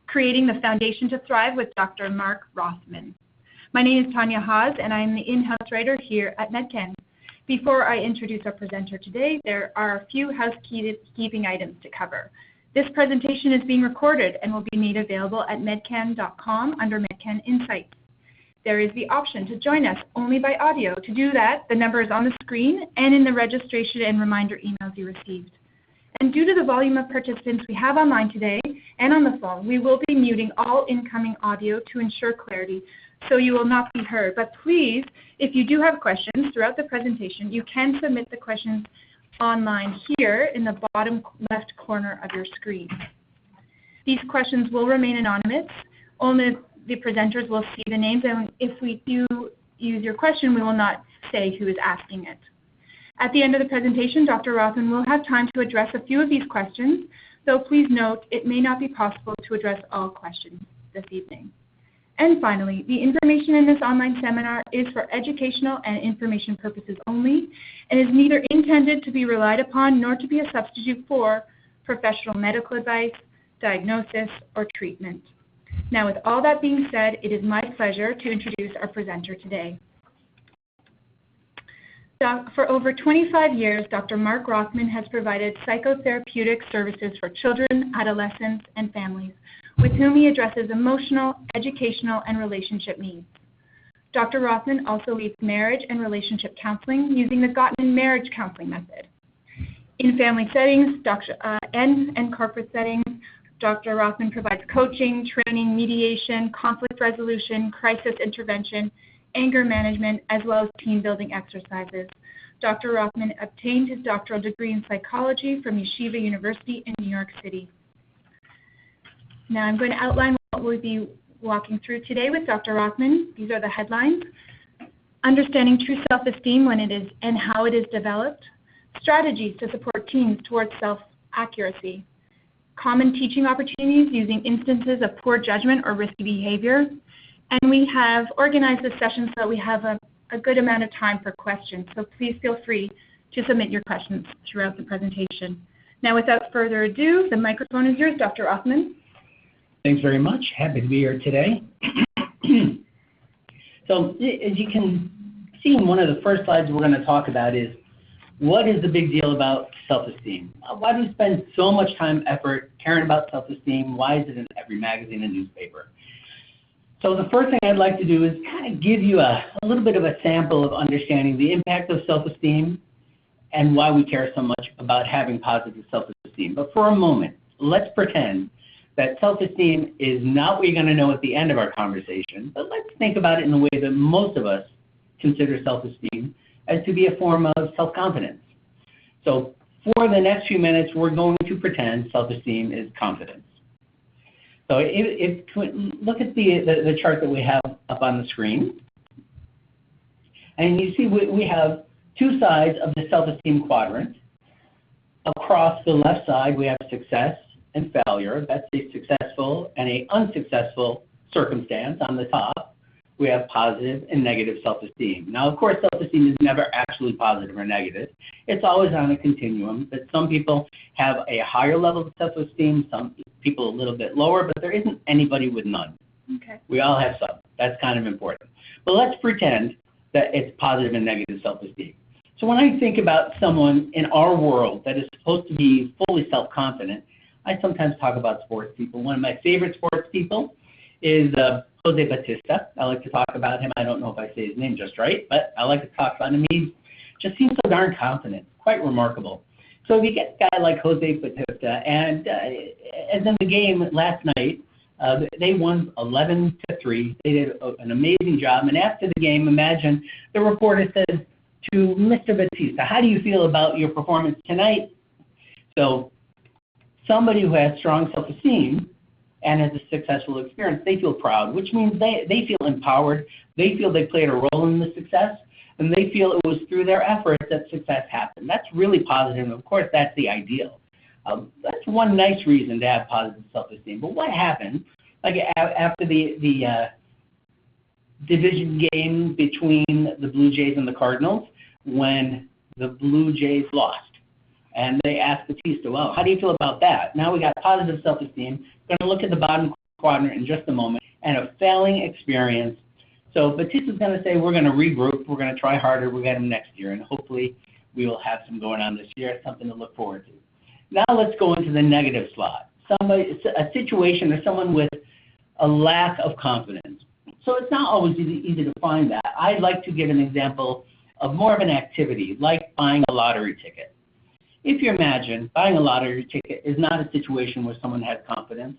Creating the Foundation to Thrive with Dr. Mark Rothman. My name is Tanya Haas, and I'm the in-house writer here at Medcan. Before I introduce our presenter today, there are a few housekeeping items to cover. This presentation is being recorded and will be made available at medcan.com under Medcan Insights. There is the option to join us only by audio. To do that, the number is on the screen and in the registration and reminder emails you received. And due to the volume of participants we have online today and on the phone, we will be muting all incoming audio to ensure clarity, so you will not be heard. But please, if you do have questions throughout the presentation, you can submit the questions online here in the bottom left corner of your screen. These questions will remain anonymous. Only the presenters will see the names, and if we do use your question, we will not say who is asking it. At the end of the presentation, Dr. Rothman will have time to address a few of these questions, though please note it may not be possible to address all questions this evening. And finally, the information in this online seminar is for educational and information purposes only and is neither intended to be relied upon nor to be a substitute for professional medical advice, diagnosis, or treatment. Now, with all that being said, it is my pleasure to introduce our presenter today. For over 25 years, Dr. Mark Rothman has provided psychotherapeutic services for children, adolescents, and families, with whom he addresses emotional, educational, and relationship needs. Dr. Rothman also leads marriage and relationship counseling using the Gottman marriage counseling method. In family settings and corporate settings, Dr. Rothman provides coaching, training, mediation, conflict resolution, crisis intervention, anger management, as well as team building exercises. Dr. Rothman obtained his doctoral degree in psychology from Yeshiva University in New York City. Now I'm going to outline what we'll be walking through today with Dr. Rothman. These are the headlines. Understanding true self-esteem when it is and how it is developed. Strategies to support teens towards self-accuracy. Common teaching opportunities using instances of poor judgment or risky behavior. And we have organized this session so that we have a good amount of time for questions. So please feel free to submit your questions throughout the presentation. Now, without further ado, the microphone is yours, Dr. Rothman. Thanks very much. Happy to be here today. So as you can see in one of the first slides we're going to talk about is, what is the big deal about self-esteem? Why do we spend so much time, effort, caring about self-esteem? Why is it in every magazine and newspaper? So the first thing I'd like to do is kind of give you a little bit of a sample of understanding the impact of self-esteem and why we care so much about having positive self-esteem. But for a moment, let's pretend that self-esteem is not what you're going to know at the end of our conversation, but let's think about it in the way that most of us consider self-esteem, as to be a form of self-confidence. So for the next few minutes, we're going to pretend self-esteem is confidence. So look at the chart that we have up on the screen. And you see we have two sides of the self-esteem quadrant. Across the left side, we have success and failure. That's a successful and an unsuccessful circumstance. On the top, we have positive and negative self-esteem. Now, of course, self-esteem is never actually positive or negative. It's always on a continuum, but some people have a higher level of self-esteem, some people a little bit lower, but there isn't anybody with none. Okay. We all have some. That's kind of important. But let's pretend that it's positive and negative self-esteem. So when I think about someone in our world that is supposed to be fully self-confident, I sometimes talk about sports people. One of my favorite sports people is Jose Batista. I like to talk about him. I don't know if I say his name just right, but I like to talk about him. He just seems so darn confident, quite remarkable. So if you get a guy like Jose Batista, and as in the game last night, they won 11-3. They did an amazing job. And after the game, imagine the reporter says to Mr. Batista, "How do you feel about your performance tonight?" So somebody who has strong self-esteem and has a successful experience, they feel proud, which means they feel empowered. They feel they played a role in the success, and they feel it was through their efforts that success happened. That's really positive, and of course, that's the ideal. That's one nice reason to have positive self-esteem. But what happened, like after the division game between the Blue Jays and the Cardinals, when the Blue Jays lost? And they asked Batista, well, how do you feel about that? Now we got positive self-esteem. We're going to look at the bottom quadrant in just a moment, and a failing experience. So Batista's going to say, we're going to regroup, we're going to try harder, we'll get them next year, and hopefully we will have some going on this year, something to look forward to. Now let's go into the negative slot. A situation or someone with a lack of confidence. So it's not always easy to find that. I'd like to give an example of more of an activity, like buying a lottery ticket. If you imagine, buying a lottery ticket is not a situation where someone has confidence,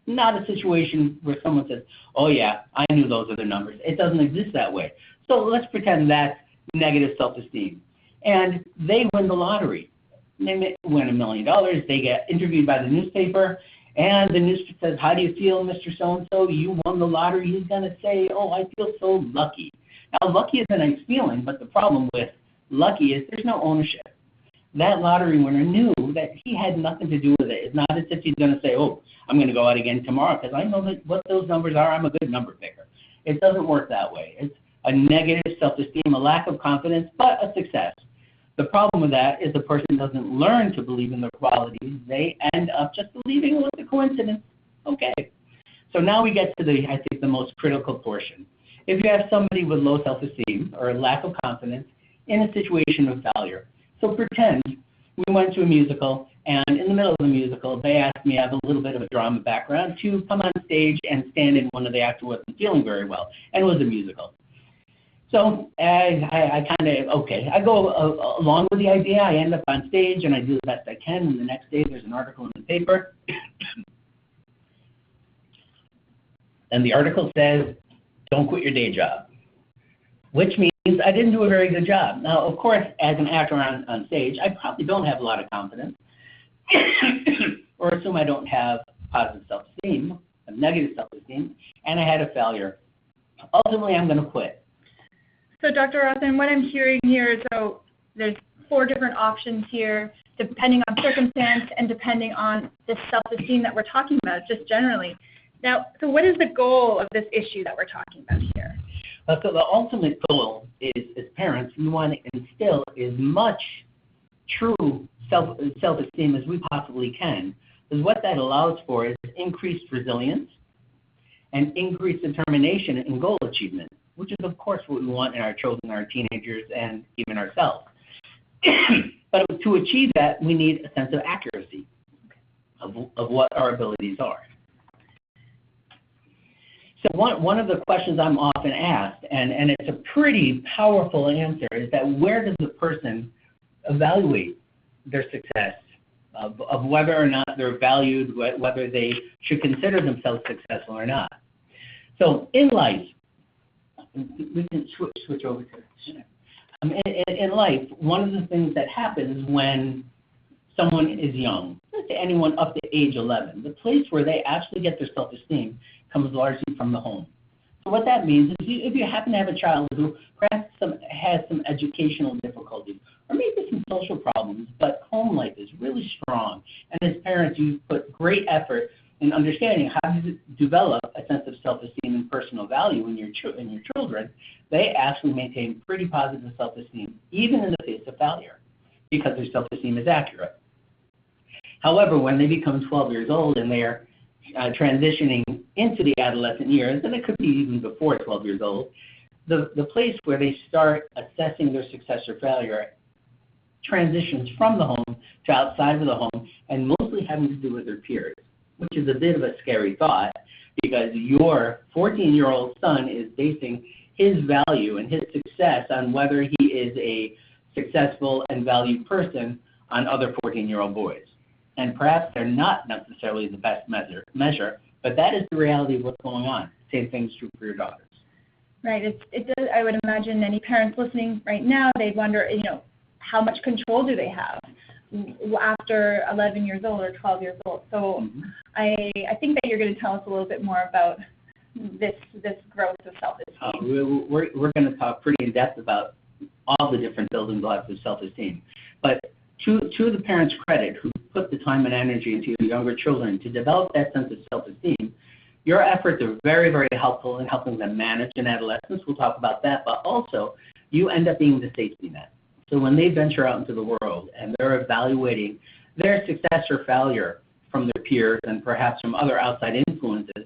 not a situation where someone says, oh yeah, I knew those are the numbers. It doesn't exist that way. So let's pretend that's negative self-esteem. And they win the lottery. They win $1 million. They get interviewed by the newspaper, and the newspaper says, how do you feel, Mr. So-and-so? You won the lottery. He's going to say, oh, I feel so lucky. Now, lucky is a nice feeling, but the problem with lucky is there's no ownership. That lottery winner knew that he had nothing to do with it. It's not as if he's going to say, oh, I'm going to go out again tomorrow because I know that what those numbers are. I'm a good number picker. It doesn't work that way. It's a negative self-esteem, a lack of confidence, but a success. The problem with that is the person doesn't learn to believe in their qualities. They end up just believing it was a coincidence. Okay. So now we get to I think, the most critical portion. If you have somebody with low self-esteem or a lack of confidence in a situation of failure, so pretend we went to a musical, and in the middle of the musical, they asked me, I have a little bit of a drama background, to come on stage and stand in one of the acts who wasn't feeling very well, and it was a musical. So I kind of, okay, I go along with the idea. I end up on stage, and I do the best I can, and the next day there's an article in the paper. And the article says, don't quit your day job, which means I didn't do a very good job. Now, of course, as an actor on stage, I probably don't have a lot of confidence, or assume I don't have positive self-esteem, a negative self-esteem, and I had a failure. Ultimately, I'm going to quit. So Dr. Rothman, what I'm hearing here is, so there's 4 different options here, depending on circumstance and depending on the self-esteem that we're talking about, just generally. Now, so what is the goal of this issue that we're talking about here? So the ultimate goal is, as parents, we want to instill as much true self-esteem as we possibly can, because what that allows for is increased resilience and increased determination in goal achievement, which is, of course, what we want in our children, our teenagers, and even ourselves. But to achieve that, we need a sense of accuracy of what our abilities are. So one of the questions I'm often asked, and it's a pretty powerful answer, is that where does the person evaluate their success, of whether or not they're valued, whether they should consider themselves successful or not? So in life, we can switch over to in life, one of the things that happens when someone is young, let's say anyone up to age 11, the place where they actually get their self-esteem comes largely from the home. So what that means is if you happen to have a child who perhaps has some educational difficulties or maybe some social problems, but home life is really strong, and as parents you put great effort in understanding how to develop a sense of self-esteem and personal value in your children, they actually maintain pretty positive self-esteem, even in the face of failure, because their self-esteem is accurate. However, when they become 12 years old and they are transitioning into the adolescent years, and it could be even before 12 years old, the place where they start assessing their success or failure transitions from the home to outside of the home, and mostly having to do with their peers, which is a bit of a scary thought, because your 14-year-old son is basing his value and his success on whether he is a successful and valued person on other 14-year-old boys. And perhaps they're not necessarily the best measure, but that is the reality of what's going on. Same thing's true for your daughters. Right. It does. I would imagine any parents listening right now, they'd wonder, how much control do they have after 11 years old or 12 years old? So I think that you're going to tell us a little bit more about this growth of self-esteem. We're going to talk pretty in depth about all the different building blocks of self-esteem. But to the parents' credit who put the time and energy into your younger children to develop that sense of self-esteem, your efforts are very, very helpful in helping them manage in adolescence. We'll talk about that, but also you end up being the safety net. So when they venture out into the world and they're evaluating their success or failure from their peers and perhaps from other outside influences,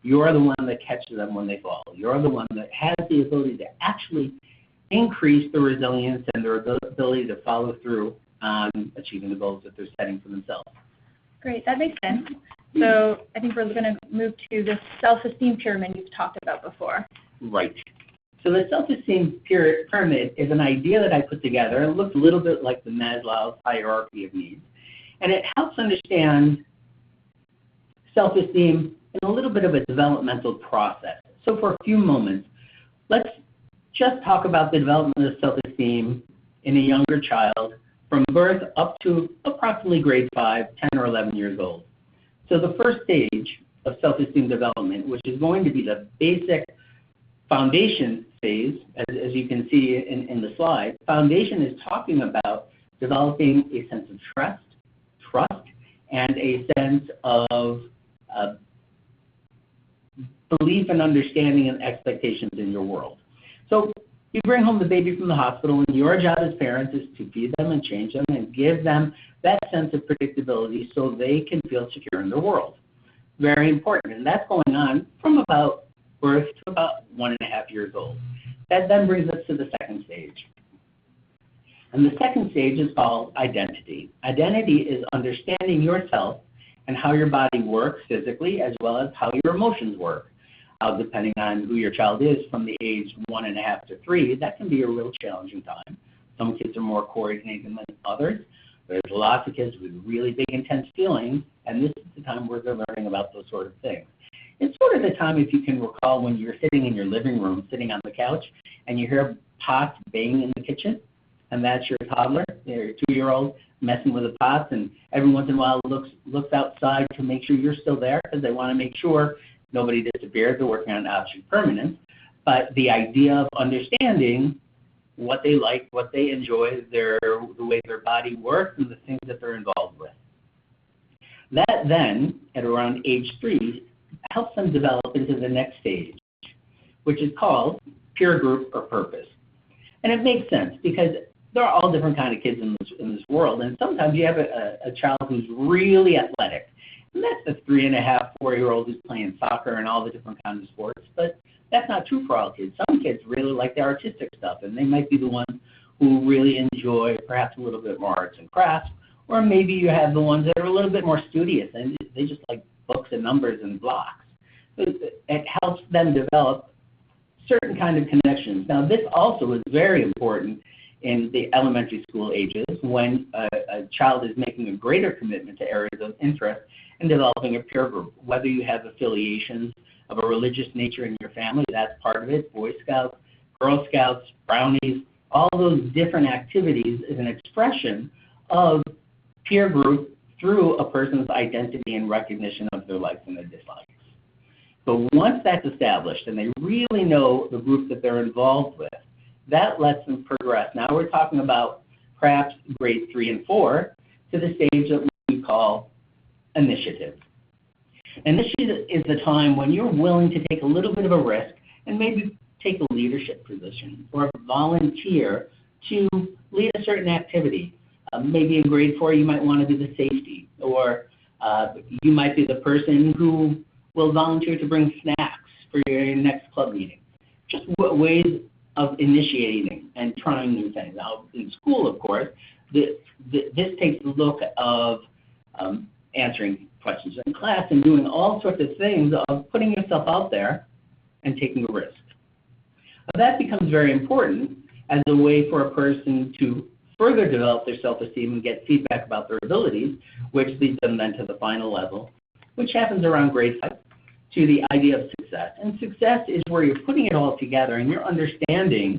You're the one that catches them when they fall. You're the one that has the ability to actually increase the resilience and their ability to follow through on achieving the goals that they're setting for themselves. Great, that makes sense. So I think we're going to move to the self-esteem pyramid you've talked about before. Right. So the self-esteem pyramid is an idea that I put together. It looks a little bit like the Maslow's hierarchy of needs. And it helps understand self-esteem in a little bit of a developmental process. So for a few moments, let's just talk about the development of self-esteem in a younger child from birth up to approximately grade 5, 10 or 11 years old. So the first stage of self-esteem development, which is going to be the basic foundation phase, as you can see in the slide, foundation is talking about developing a sense of trust, and a sense of belief and understanding and expectations in your world. So you bring home the baby from the hospital, and your job as parents is to feed them and change them and give them that sense of predictability so they can feel secure in their world. Very important, and that's going on from about birth to about 1.5 years old. That then brings us to the second stage. And the second stage is called identity. Identity is understanding yourself and how your body works physically as well as how your emotions work. Depending on who your child is, from the age 1.5 to 3, that can be a real challenging time. Some kids are more coordinated than others. There's lots of kids with really big, intense feelings, and this is the time where they're learning about those sort of things. It's sort of the time, if you can recall, when you're sitting in your living room, sitting on the couch, and you hear pots banging in the kitchen, and that's your toddler, your 2-year-old, messing with the pots, and every once in a while looks outside to make sure you're still there because they want to make sure nobody disappears. They're working on object permanence. But the idea of understanding what they like, what they enjoy, the way their body works, and the things that they're involved with. That then, at around age 3, helps them develop into the next stage, which is called peer group or purpose. And it makes sense because there are all different kind of kids in this world, and sometimes you have a child who's really athletic. And that's the 3.5, 4-year-old who's playing soccer and all the different kinds of sports. But that's not true for all kids. Some kids really like the artistic stuff, and they might be the ones who really enjoy perhaps a little bit more arts and crafts. Or maybe you have the ones that are a little bit more studious, and they just like books and numbers and blocks. It helps them develop certain kind of connections. Now, this also is very important in the elementary school ages when a child is making a greater commitment to areas of interest and developing a peer group. Whether you have affiliations of a religious nature in your family, that's part of it. Boy Scouts, Girl Scouts, Brownies, all those different activities is an expression of peer group through a person's identity and recognition of their likes and their dislikes. So once that's established and they really know the group that they're involved with, that lets them progress. Now we're talking about perhaps grade 3 and 4 to the stage that we call initiative. Initiative is the time when you're willing to take a little bit of a risk and maybe take a leadership position or volunteer to lead a certain activity. Maybe in grade 4 you might want to do the safety, or you might be the person who will volunteer to bring snacks for your next club meeting. Just ways of initiating and trying new things. Now, in school, of course, this takes the look of answering questions in class and doing all sorts of things of putting yourself out there and taking a risk. Now, that becomes very important as a way for a person to further develop their self-esteem and get feedback about their abilities, which leads them then to the final level, which happens around grade 5, to the idea of success. And success is where you're putting it all together and you're understanding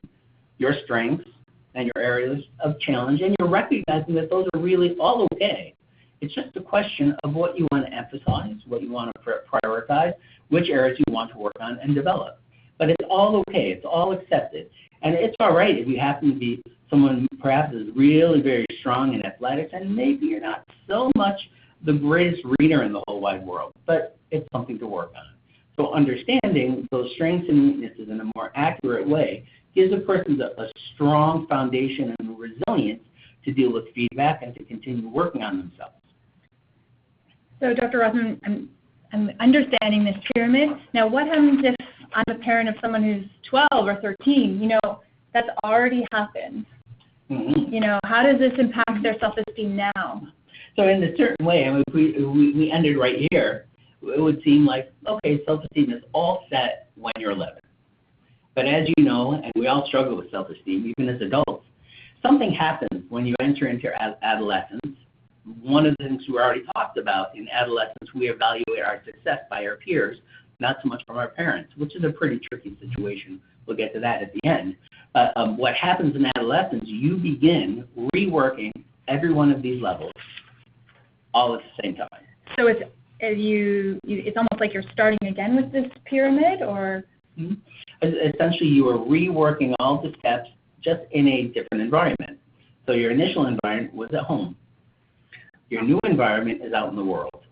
your strengths and your areas of challenge, and you're recognizing that those are really all okay. It's just a question of what you want to emphasize, what you want to prioritize, which areas you want to work on and develop. But it's all okay. It's all accepted. And it's all right if you happen to be someone perhaps is really very strong in athletics, and maybe you're not so much the greatest reader in the whole wide world, but it's something to work on. So understanding those strengths and weaknesses in a more accurate way gives a person a strong foundation and resilience to deal with feedback and to continue working on themselves. So Dr. Rothman, I'm I'm understanding this pyramid. Now, what happens if I'm a parent of someone who's 12 or 13? You know, that's already happened. Mm-hmm. You know, how does this impact their self-esteem now? So in a certain way, I mean, if we ended right here, it would seem like, okay, self-esteem is all set when you're 11. But as you know, and we all struggle with self-esteem, even as adults, something happens when you enter into adolescence. One of the things we already talked about, in adolescence, we evaluate our success by our peers, not so much from our parents, which is a pretty tricky situation. We'll get to that at the end. What happens in adolescence, you begin reworking every one of these levels all at the same time. So it's almost like you're starting again with this pyramid, or? Mm-hmm. Essentially, you are reworking all the steps just in a different environment. So your initial environment was at home. Your new environment is out in the world.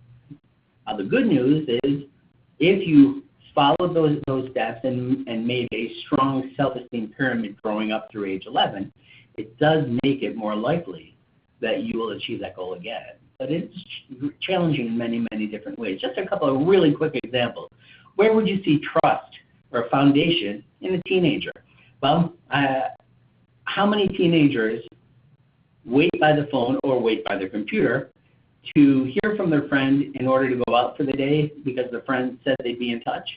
The good news is, if you followed those steps and made a strong self-esteem pyramid growing up through age 11, it does make it more likely that you will achieve that goal again. But it's challenging in many, many different ways. Just a couple of really quick examples. Where would you see trust or foundation in a teenager? Well, how many teenagers wait by the phone or wait by their computer to hear from their friend in order to go out for the day because the friend said they'd be in touch?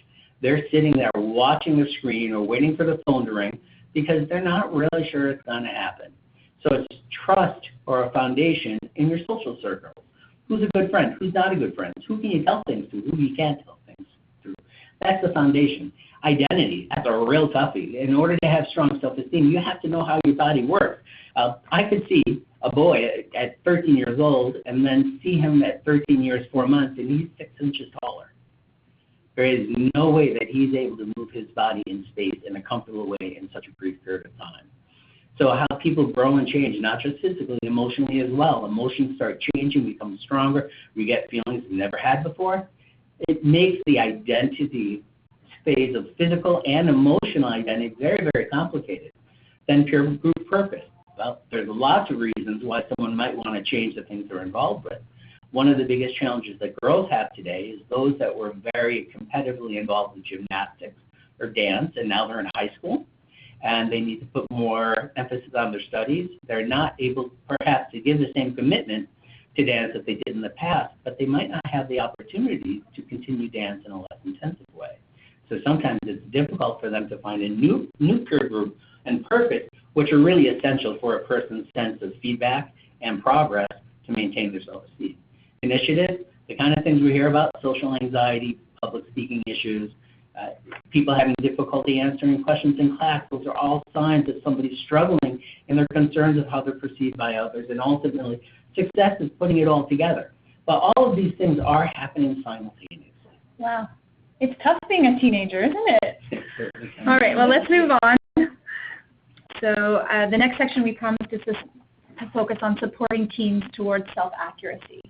They're sitting there watching the screen or waiting for the phone to ring because they're not really sure it's going to happen. So it's trust or a foundation in your social circle. Who's a good friend? Who's not a good friend? Who can you tell things to? Who you can't tell things to? That's the foundation. Identity, that's a real toughie. In order to have strong self-esteem, you have to know how your body works. I could see a boy at 13 years old and then see him at 13 years, 4 months, and he's 6 inches taller. There is no way that he's able to move his body in space in a comfortable way in such a brief period of time. So how people grow and change, not just physically, emotionally as well. Emotions start changing, become stronger. We get feelings we never had before. It makes the identity phase of physical and emotional identity very, very complicated. Then peer group purpose. Well, there's lots of reasons why someone might want to change the things they're involved with. One of the biggest challenges that girls have today is those that were very competitively involved in gymnastics or dance, and now they're in high school, and they need to put more emphasis on their studies. They're not able, perhaps, to give the same commitment to dance that they did in the past, but they might not have the opportunity to continue dance in a less intensive way. So sometimes it's difficult for them to find a new peer group and purpose, which are really essential for a person's sense of feedback and progress to maintain their self-esteem. Initiative, the kind of things we hear about, social anxiety, public speaking issues, people having difficulty answering questions in class, those are all signs that somebody's struggling in their concerns of how they're perceived by others, and ultimately success is putting it all together. But all of these things are happening simultaneously. Wow. It's tough being a teenager, isn't it? All right, well, let's move on. So the next section we promised is to focus on supporting teens towards self-accuracy.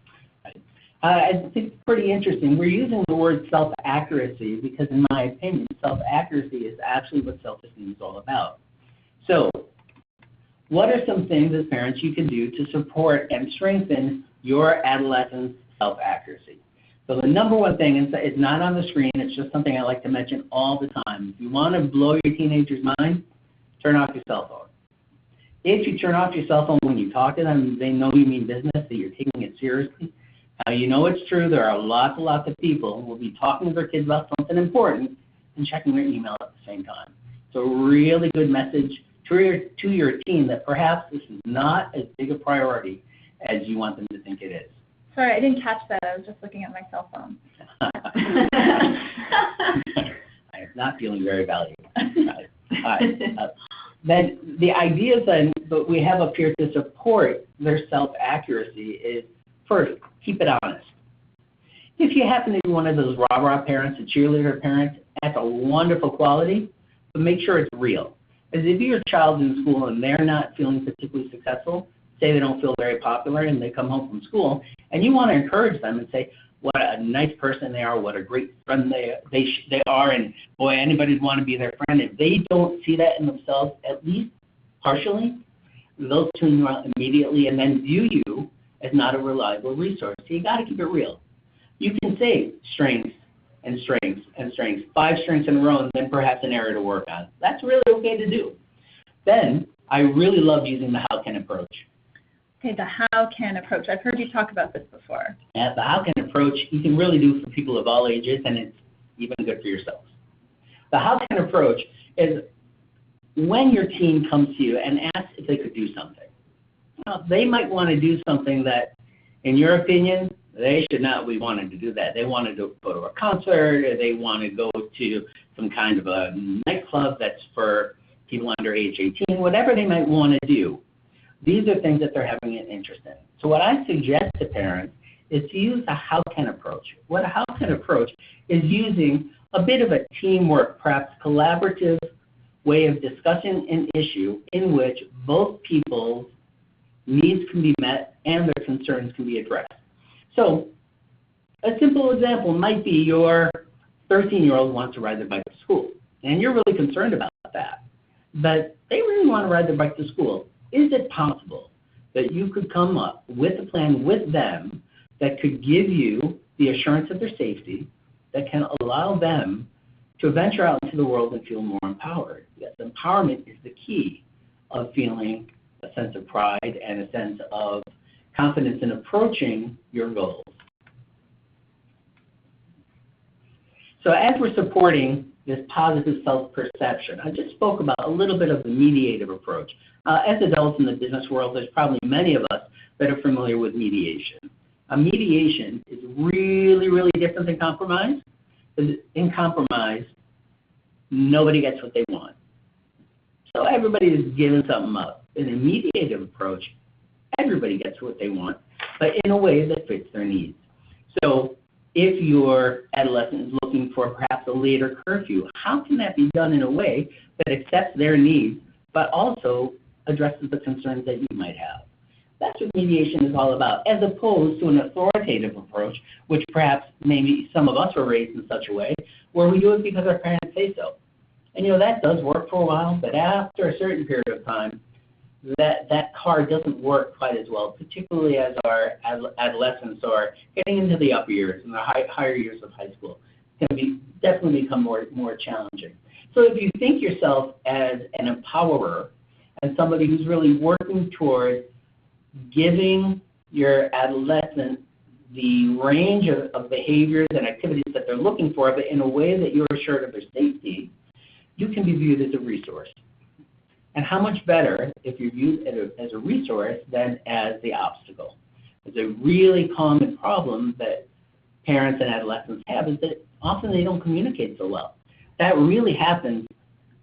I think it's pretty interesting. We're using the word self-accuracy because, in my opinion, self-accuracy is actually what self-esteem is all about. So what are some things as parents you can do to support and strengthen your adolescent's self-accuracy? So the number one thing, it's not on the screen, it's just something I like to mention all the time. If you want to blow your teenager's mind, turn off your cell phone. If you turn off your cell phone when you talk to them, they know you mean business, that you're taking it seriously. Now, you know it's true, there are lots and lots of people who will be talking to their kids about something important and checking their email at the same time. So a really good message to your teen that perhaps this is not as big a priority as you want them to think it is. Sorry, I didn't catch that. I was just looking at my cell phone. I am not feeling very valuable. Then the idea then that we have up here to support their self-accuracy is, first, keep it honest. If you happen to be one of those rah-rah parents, a cheerleader parent, that's a wonderful quality, but make sure it's real. Because if your child's in school and they're not feeling particularly successful, say they don't feel very popular and they come home from school, and you want to encourage them and say, what a nice person they are, what a great friend they are, and boy, anybody would want to be their friend. If they don't see that in themselves, at least partially, they'll tune you out immediately and then view you as not a reliable resource. So you got to keep it real. You can say strengths and strengths and strengths, 5 strengths in a row, and then perhaps an area to work on. That's really okay to do. Then I really love using the how can approach. Okay, the how can approach. I've heard you talk about this before. And the how can approach you can really do for people of all ages, and it's even good for yourself. The how can approach is when your teen comes to you and asks if they could do something. Now, they might want to do something that, in your opinion, they should not be wanting to do that. They wanted to go to a concert, or they want to go to some kind of a nightclub that's for people under age 18, whatever they might want to do. These are things that they're having an interest in. So what I suggest to parents is to use a how can approach. What a how can approach is using a bit of a teamwork, perhaps collaborative way of discussing an issue in which both people's needs can be met and their concerns can be addressed. So a simple example might be your 13-year-old wants to ride their bike to school, and you're really concerned about that, but they really want to ride their bike to school. Is it possible that you could come up with a plan with them that could give you the assurance of their safety, that can allow them to venture out into the world and feel more empowered? Yes, empowerment is the key of feeling a sense of pride and a sense of confidence in approaching your goals. So as we're supporting this positive self-perception, I just spoke about a little bit of the mediative approach. As adults in the business world, there's probably many of us that are familiar with mediation. Mediation is really, really different than compromise. In compromise, nobody gets what they want. So everybody is giving something up. In a mediative approach, everybody gets what they want, but in a way that fits their needs. So if your adolescent is looking for perhaps a later curfew, how can that be done in a way that accepts their needs, but also addresses the concerns that you might have? That's what mediation is all about, as opposed to an authoritative approach, which perhaps maybe some of us were raised in such a way, where we do it because our parents say so. And that does work for a while, but after a certain period of time, that card doesn't work quite as well, particularly as our adolescents are getting into the upper years and the higher years of high school. It can definitely become more challenging. So if you think yourself as an empowerer and somebody who's really working towards giving your adolescent the range of behaviors and activities that they're looking for, but in a way that you're assured of their safety, you can be viewed as a resource. And how much better if you're viewed as a resource than as the obstacle. It's a really common problem that parents and adolescents have is that often they don't communicate so well. That really happens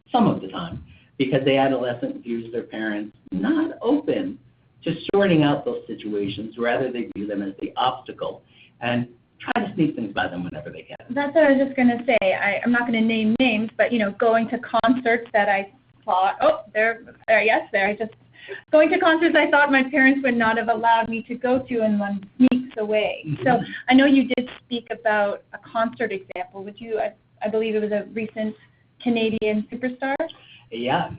some of the time because the adolescent views their parents not open to sorting out those situations. Rather, they view them as the obstacle and try to sneak things by them whenever they can. That's what I was just going to say. I'm not going to name names, but going to concerts that I thought, going to concerts I thought my parents would not have allowed me to go to, and one sneaks away. Mm-hmm. So I know you did speak about a concert example. Would you? I believe it was a recent Canadian superstar. Yeah,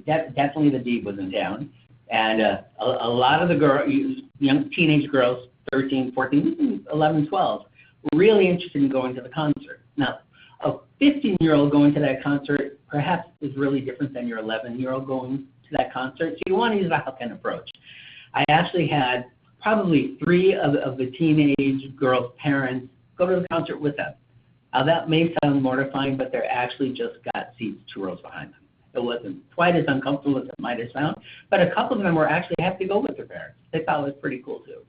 definitely the Diva was in town, and a lot of the young teenage girls, 13, 14, 11, 12, were really interested in going to the concert. Now, a 15-year-old going to that concert perhaps is really different than your 11-year-old going to that concert. So you want to use a how can approach. I actually had probably 3 of the teenage girls' parents go to the concert with them. Now that may sound mortifying, but they actually just got seats 2 rows behind them. It wasn't quite as uncomfortable as it might have sounded, but a couple of them were actually happy to go with their parents. They thought it was pretty cool too.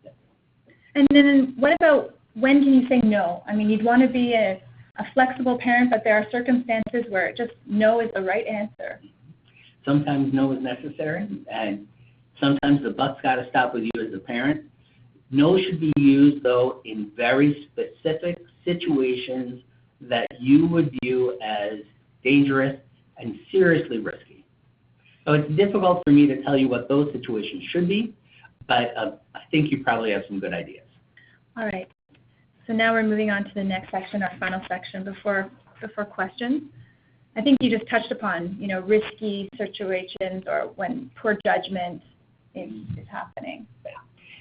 Yeah. And then what about when can you say no? I mean, you'd want to be a flexible parent, but there are circumstances where just no is the right answer. Sometimes no is necessary, and sometimes the buck's got to stop with you as a parent. No should be used, though, in very specific situations that you would view as dangerous and seriously risky. So it's difficult for me to tell you what those situations should be, but I think you probably have some good ideas. All right. So now we're moving on to the next section, our final section before questions. I think you just touched upon, risky situations or when poor judgment is happening.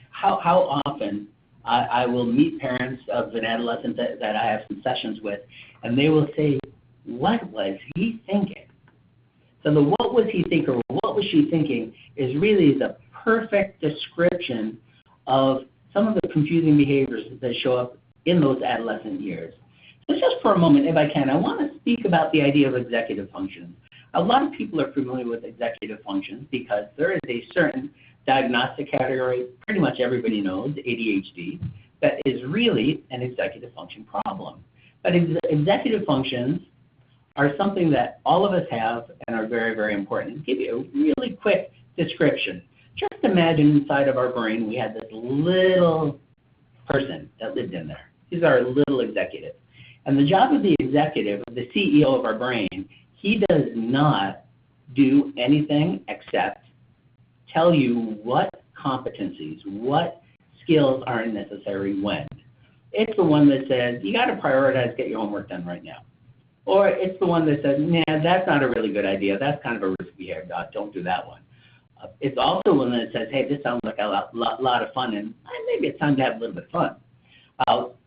How often I will meet parents of an adolescent that I have some sessions with, and they will say, what was he thinking? So the what was he thinking or what was she thinking is really the perfect description of some of the confusing behaviors that show up in those adolescent years. So just for a moment, if I can, I want to speak about the idea of executive functions. A lot of people are familiar with executive functions because there is a certain diagnostic category, pretty much everybody knows, ADHD, that is really an executive function problem. But executive functions are something that all of us have and are very, very important. I'll give you a really quick description. Just imagine inside of our brain we had this little person that lived in there. He's our little executive. And the job of the executive, the CEO of our brain, he does not do anything except tell you what competencies, what skills are necessary when. It's the one that says, you got to prioritize, get your homework done right now. Or it's the one that says, nah, that's not a really good idea. That's kind of a risky behavior. Don't do that one. It's also one that says, hey, this sounds like a lot of fun, and maybe it's time to have a little bit of fun.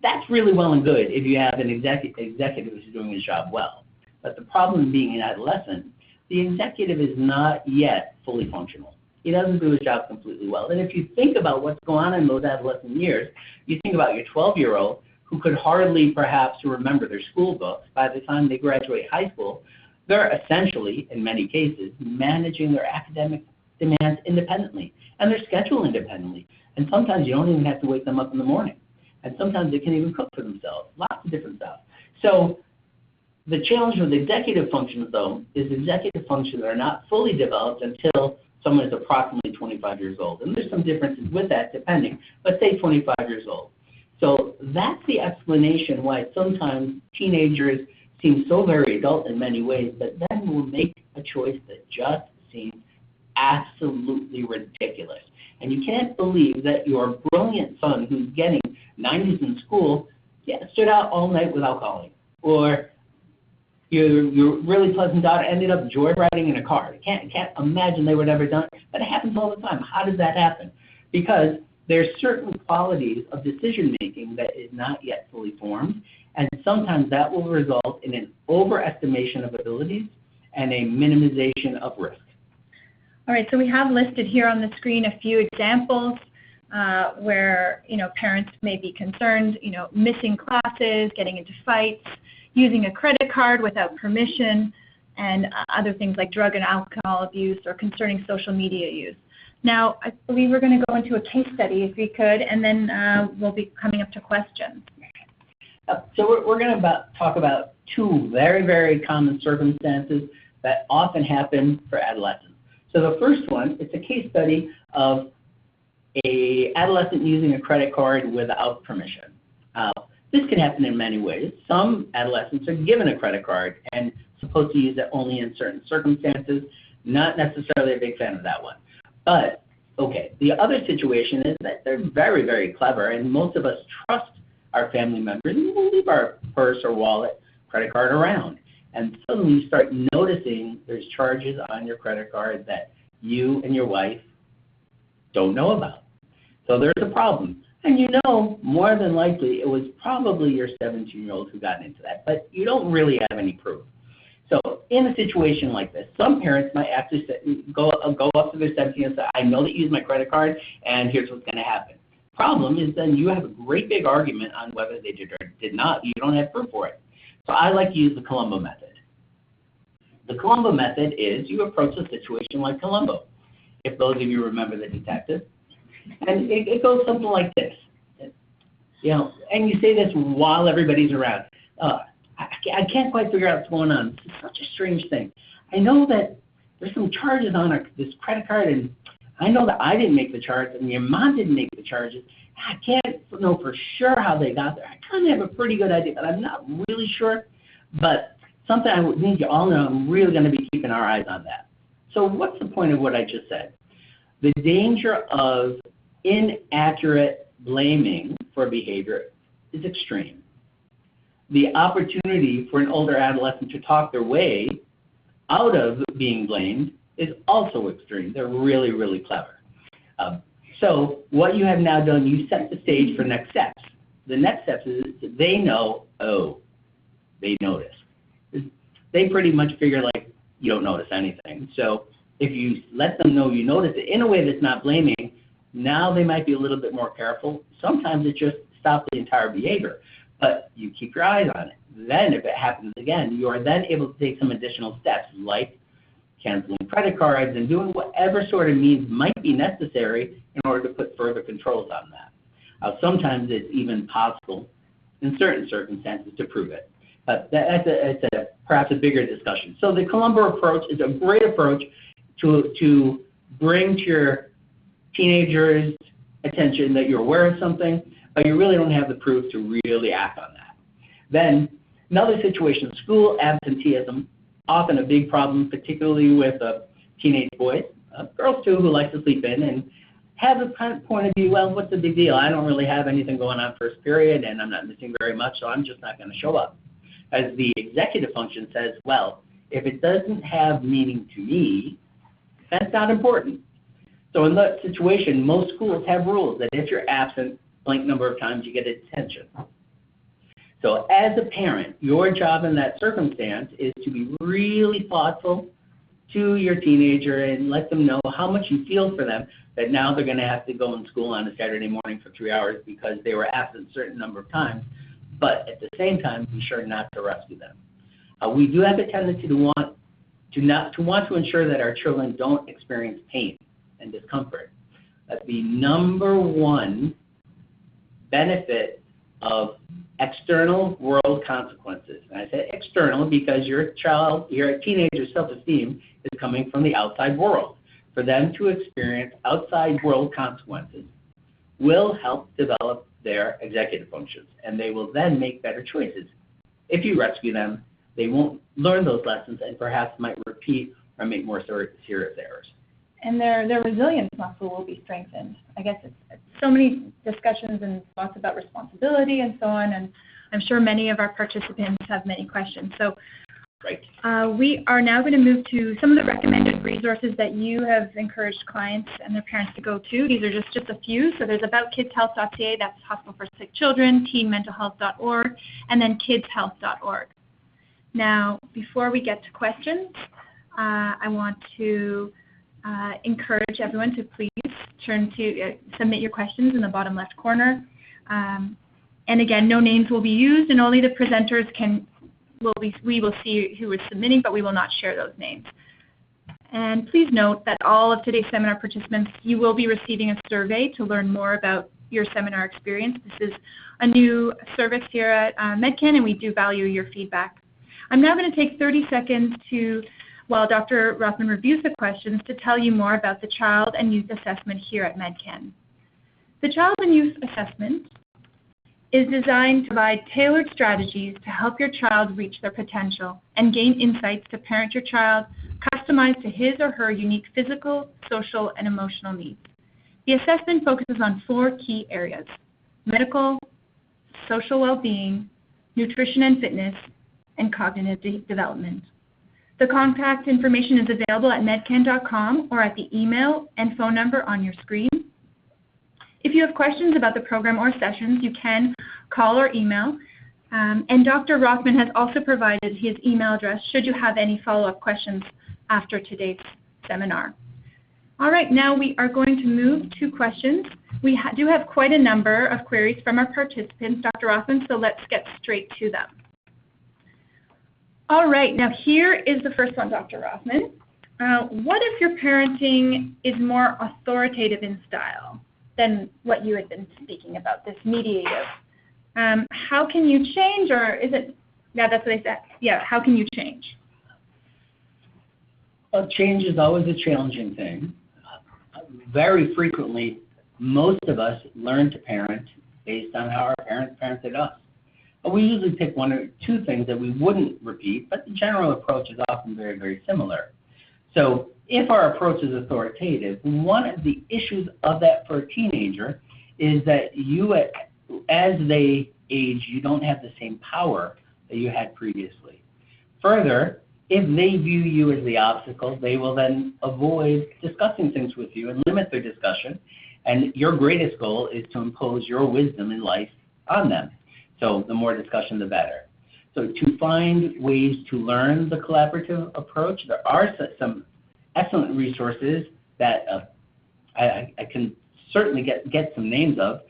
That's really well and good if you have an executive who's doing his job well. But the problem being an adolescent, the executive is not yet fully functional. He doesn't do his job completely well. And if you think about what's going on in those adolescent years, you think about your 12-year-old who could hardly perhaps remember their school books. By the time they graduate high school, they're essentially, in many cases, managing their academic demands independently and their schedule independently. And sometimes you don't even have to wake them up in the morning. And sometimes they can even cook for themselves, lots of different stuff. So the challenge with executive functions, though, is executive functions are not fully developed until someone is approximately 25 years old. And there's some differences with that depending, but say 25 years old. So that's the explanation why sometimes teenagers seem so very adult in many ways, but then will make a choice that just seems absolutely ridiculous. And you can't believe that your brilliant son who's getting 90s in school stood out all night without calling. Or your really pleasant daughter ended up joyriding in a car. You can't imagine they would ever done it, but it happens all the time. How does that happen? Because there's certain qualities of decision making that is not yet fully formed, and sometimes that will result in an overestimation of abilities and a minimization of risk. All right, so we have listed here on the screen a few examples where parents may be concerned, missing classes, getting into fights, using a credit card without permission, and other things like drug and alcohol abuse or concerning social media use. Now, I believe we're going to go into a case study if we could, and then we'll be coming up to questions. So we're going to talk about two very, very common circumstances that often happen for adolescents. So the first one, it's a case study of an adolescent using a credit card without permission. This can happen in many ways. Some adolescents are given a credit card and supposed to use it only in certain circumstances. Not necessarily a big fan of that one. But, okay, the other situation is that they're very, very clever, and most of us trust our family members, and we'll leave our purse or wallet, credit card around. And suddenly you start noticing there's charges on your credit card that you and your wife don't know about. So there's a problem. And more than likely, it was probably your 17-year-old who got into that, but you don't really have any proof. So in a situation like this, some parents might actually go up to their 17 and say, I know that you used my credit card, and here's what's going to happen. Problem is then you have a great big argument on whether they did or did not. You don't have proof for it. So I like to use the Columbo method. The Columbo method is you approach a situation like Columbo, if those of you remember the detective. And it goes something like this. And you say this while everybody's around. I can't quite figure out what's going on. It's such a strange thing. I know that there's some charges on this credit card, and I know that I didn't make the charge, and your mom didn't make the charges. I can't know for sure how they got there. I kind of have a pretty good idea, but I'm not really sure. But something I would need you all know, I'm really going to be keeping our eyes on that. So what's the point of what I just said? The danger of inaccurate blaming for behavior is extreme. The opportunity for an older adolescent to talk their way out of being blamed is also extreme. They're really, really clever. So what you have now done, you set the stage for next steps. The next steps is they know, oh, they notice. They pretty much figure like you don't notice anything. So if you let them know you notice it in a way that's not blaming, now they might be a little bit more careful. Sometimes it just stops the entire behavior, but you keep your eyes on it. Then if it happens again, you are then able to take some additional steps like canceling credit cards and doing whatever sort of means might be necessary in order to put further controls on that. Sometimes it's even possible in certain circumstances to prove it. But that's perhaps a bigger discussion. So the Columbo approach is a great approach to bring to your teenagers' attention that you're aware of something, but you really don't have the proof to really act on that. Then another situation, school absenteeism, often a big problem, particularly with teenage boys, girls too, who like to sleep in and have a kind of point of view, well, what's the big deal? I don't really have anything going on first period and I'm not missing very much, so I'm just not going to show up. As the executive function says, well, if it doesn't have meaning to me, that's not important. So in that situation, most schools have rules that if you're absent, blank number of times you get a detention. So as a parent, your job in that circumstance is to be really thoughtful to your teenager and let them know how much you feel for them, that now they're going to have to go in school on a Saturday morning for 3 hours because they were absent a certain number of times, but at the same time, be sure not to rescue them. We do have a tendency to want to ensure that our children don't experience pain and discomfort. The number one benefit of external world consequences, and I say external because your teenager's self-esteem is coming from the outside world. For them to experience outside world consequences will help develop their executive functions, and they will then make better choices. If you rescue them, they won't learn those lessons and perhaps might repeat or make more serious errors. And their resilience muscle will be strengthened. I guess it's so many discussions and thoughts about responsibility and so on, and I'm sure many of our participants have many questions. So right. We are now going to move to some of the recommended resources that you have encouraged clients and their parents to go to. These are just a few. So there's aboutkidshealth.ca, that's Hospital for Sick Children, teenmentalhealth.org, and then kidshealth.org. Now, before we get to questions, I want to encourage everyone to please turn to submit your questions in the bottom left corner. And again, no names will be used, and only the presenters we will see who is submitting, but we will not share those names. And please note that all of today's seminar participants, you will be receiving a survey to learn more about your seminar experience. This is a new service here at Medcan, and we do value your feedback. I'm now going to take 30 seconds while Dr. Rothman reviews the questions, to tell you more about the Child and Youth Assessment here at Medcan. The Child and Youth Assessment is designed to provide tailored strategies to help your child reach their potential and gain insights to parent your child customized to his or her unique physical, social, and emotional needs. The assessment focuses on 4 key areas: medical, social well-being, nutrition and fitness, and cognitive development. The contact information is available at medcan.com or at the email and phone number on your screen. If you have questions about the program or sessions, you can call or email. And Dr. Rothman has also provided his email address should you have any follow-up questions after today's seminar. All right, now we are going to move to questions. We do have quite a number of queries from our participants, Dr. Rothman, so let's get straight to them. All right, now here is the first one, Dr. Rothman. What if your parenting is more authoritative in style than what you had been speaking about, this mediative? How can you change, or is it, yeah, that's what I said. Yeah, how can you change? Well, change is always a challenging thing. Very frequently, most of us learn to parent based on how our parents parented us. We usually pick 1 or 2 things that we wouldn't repeat, but the general approach is often very, very similar. So if our approach is authoritative, one of the issues of that for a teenager is that as they age, you don't have the same power that you had previously. Further, if they view you as the obstacle, they will then avoid discussing things with you and limit their discussion, And your greatest goal is to impose your wisdom in life on them. So the more discussion, the better. So to find ways to learn the collaborative approach, there are some excellent resources that I can certainly get some names of.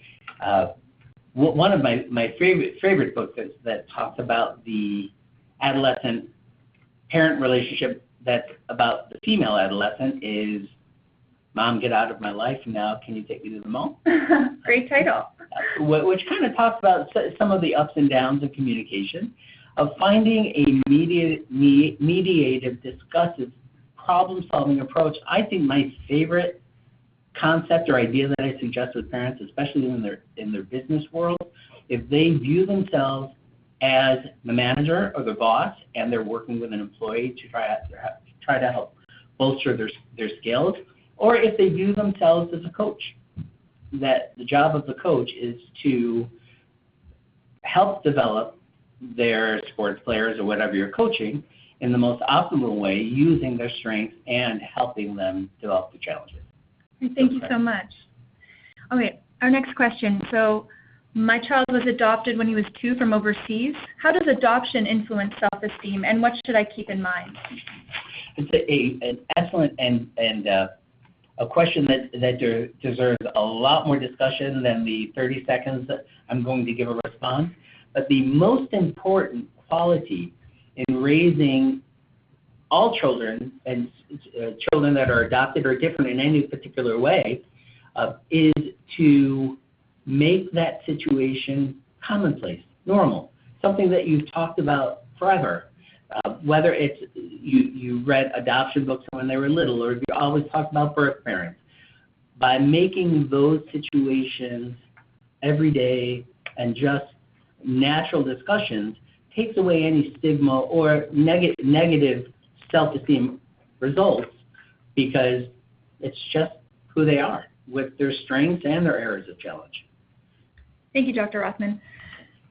One of my favorite books that talks about the adolescent parent relationship that's about the female adolescent is Mom, Get Out of My Life Now, Can You Take Me to the Mall? Great title. Which kind of talks about some of the ups and downs of communication, of finding a mediative, discussive, problem-solving approach. I think my favorite concept or idea that I suggest with parents, especially in their business world, if they view themselves as the manager or the boss and they're working with an employee to try to help bolster their skills, or if they view themselves as a coach, that the job of the coach is to help develop their sports players or whatever you're coaching in the most optimal way, using their strengths and helping them develop the challenges. Thank you so much. Okay, our next question. So my child was adopted when he was 2 from overseas. How does adoption influence self-esteem, and what should I keep in mind? It's an excellent and a question that deserves a lot more discussion than the 30 seconds that I'm going to give a response. But the most important quality in raising all children, and children that are adopted or different in any particular way, is to make that situation commonplace, normal, something that you've talked about forever. Whether it's you read adoption books when they were little, or you always talk about birth parents, by making those situations everyday and just natural discussions, takes away any stigma or negative self-esteem results, because it's just who they are, with their strengths and their areas of challenge. Thank you, Dr. Rothman.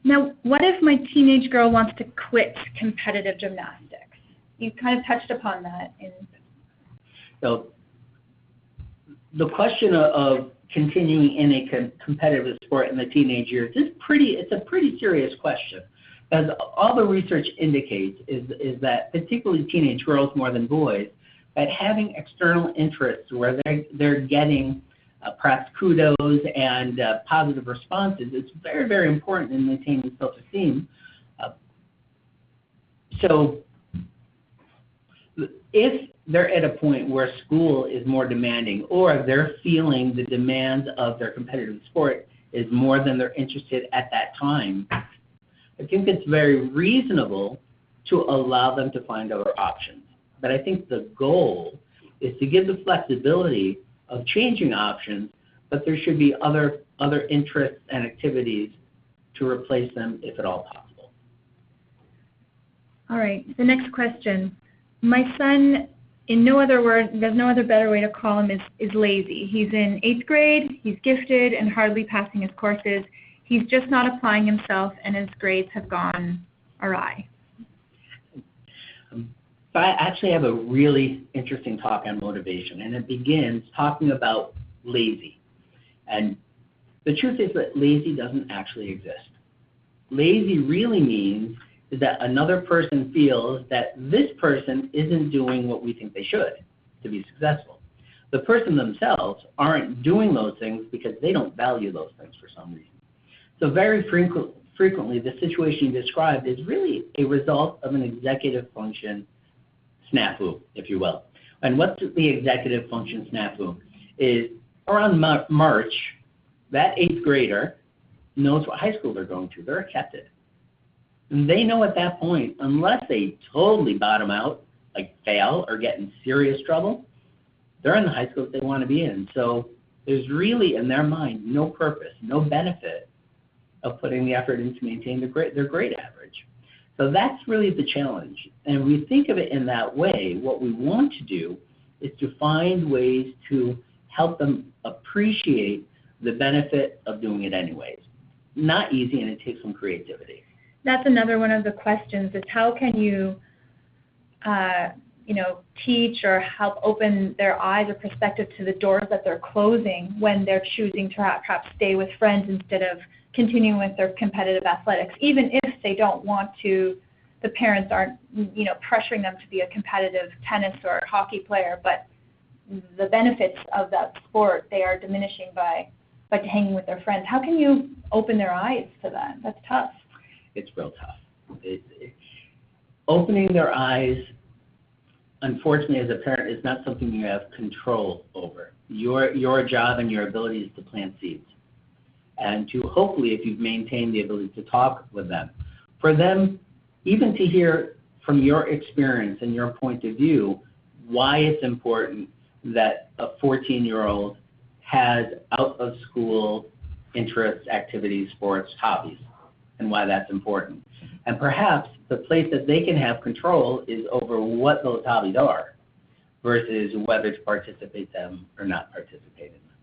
Now, what if my teenage girl wants to quit competitive gymnastics? You kind of touched upon that. So the question of continuing in a competitive sport in the teenage years is it's a pretty serious question. As all the research indicates is that particularly teenage girls more than boys, that having external interests where they're getting perhaps kudos and positive responses is very, very important in maintaining self-esteem. So if they're at a point where school is more demanding, or they're feeling the demands of their competitive sport is more than they're interested at that time, I think it's very reasonable to allow them to find other options. But I think the goal is to give the flexibility of changing options, but there should be other interests and activities to replace them if at all possible. All right, the next question. My son, in no other word, there's no other better way to call him, is lazy. He's in 8th grade, he's gifted and hardly passing his courses. He's just not applying himself, and his grades have gone awry. So I actually have a really interesting talk on motivation, and it begins talking about lazy. And the truth is that lazy doesn't actually exist. Lazy really means is that another person feels that this person isn't doing what we think they should to be successful. The person themselves aren't doing those things because they don't value those things for some reason. So very frequently, the situation you described is really a result of an executive function snafu, if you will. And what's the executive function snafu? Is around March, that 8th grader knows what high school they're going to. They're accepted. And they know at that point, unless they totally bottom out, like fail or get in serious trouble, they're in the high school that they want to be in. So there's really, in their mind, no purpose, no benefit of putting the effort in to maintain their grade average. So that's really the challenge. And we think of it in that way. What we want to do is to find ways to help them appreciate the benefit of doing it anyways. Not easy, and it takes some creativity. That's another one of the questions, is how can you teach or help open their eyes or perspective to the doors that they're closing when they're choosing to perhaps stay with friends instead of continuing with their competitive athletics, even if they don't want to. The parents aren't, pressuring them to be a competitive tennis or hockey player, but the benefits of that sport, they are diminishing by hanging with their friends. How can you open their eyes to that? That's tough. It's real tough. Opening their eyes, unfortunately, as a parent, is not something you have control over. Your job and your ability is to plant seeds, and to hopefully, if you've maintained the ability to talk with them, for them even to hear from your experience and your point of view why it's important that a 14-year-old has out-of-school interests, activities, sports, hobbies, and why that's important. And perhaps the place that they can have control is over what those hobbies are versus whether to participate in them or not participate in them.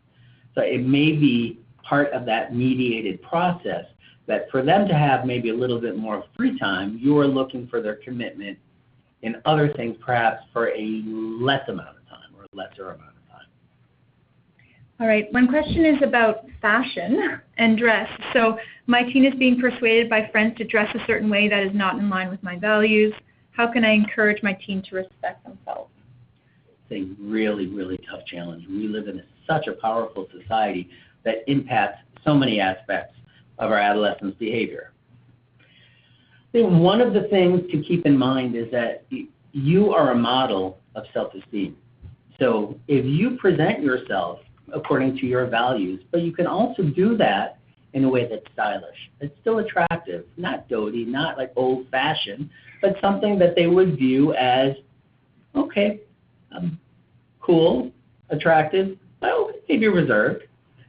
So it may be part of that mediated process that for them to have maybe a little bit more free time, you are looking for their commitment in other things, perhaps for a less amount of time or a lesser amount of time. All right, one question is about fashion and dress. So my teen is being persuaded by friends to dress a certain way that is not in line with my values. How can I encourage my teen to respect themselves? It's a really, really tough challenge. We live in such a powerful society that impacts so many aspects of our adolescents' behavior. I think one of the things to keep in mind is that you are a model of self-esteem. So if you present yourself according to your values, but you can also do that in a way that's stylish. It's still attractive, not doty, not like old-fashioned, but something that they would view as, okay, cool, attractive, well, maybe reserved.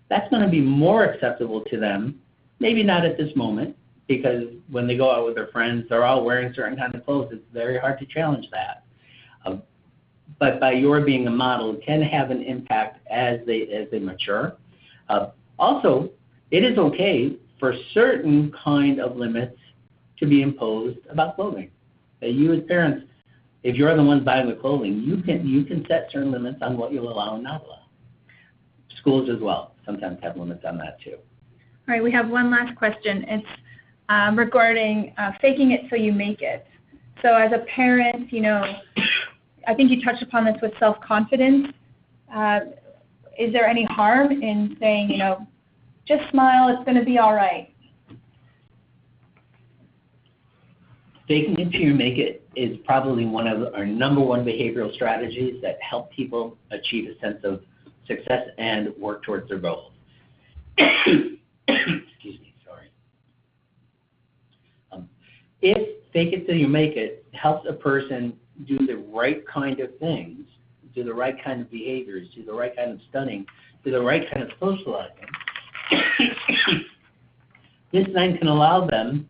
That's going to be more acceptable to them. Maybe not at this moment, because when they go out with their friends, they're all wearing certain kind of clothes. It's very hard to challenge that. But by your being a model, it can have an impact as they mature. Also, it is okay for certain kind of limits to be imposed about clothing. You as parents, if you're the ones buying the clothing, you can set certain limits on what you'll allow and not allow. Schools as well sometimes have limits on that too. All right, we have one last question. It's regarding faking it so you make it. So as a parent, I think you touched upon this with self-confidence. Is there any harm in saying, just smile, it's going to be all right? Faking it till you make it is probably one of our number one behavioral strategies that help people achieve a sense of success and work towards their goals. Excuse me, sorry. If fake it till you make it helps a person do the right kind of things, do the right kind of behaviors, do the right kind of studying, do the right kind of socializing, this then can allow them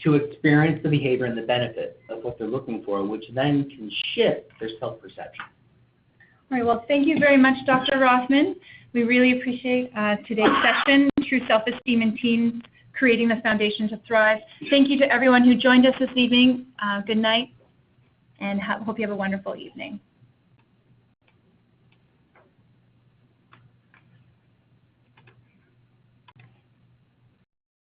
to experience the behavior and the benefit of what they're looking for, which then can shift their self-perception. All right, well, thank you very much, Dr. Rothman. We really appreciate today's session, True Self-Esteem in Teens, Creating the Foundation to Thrive. Thank you to everyone who joined us this evening. Good night, and hope you have a wonderful evening.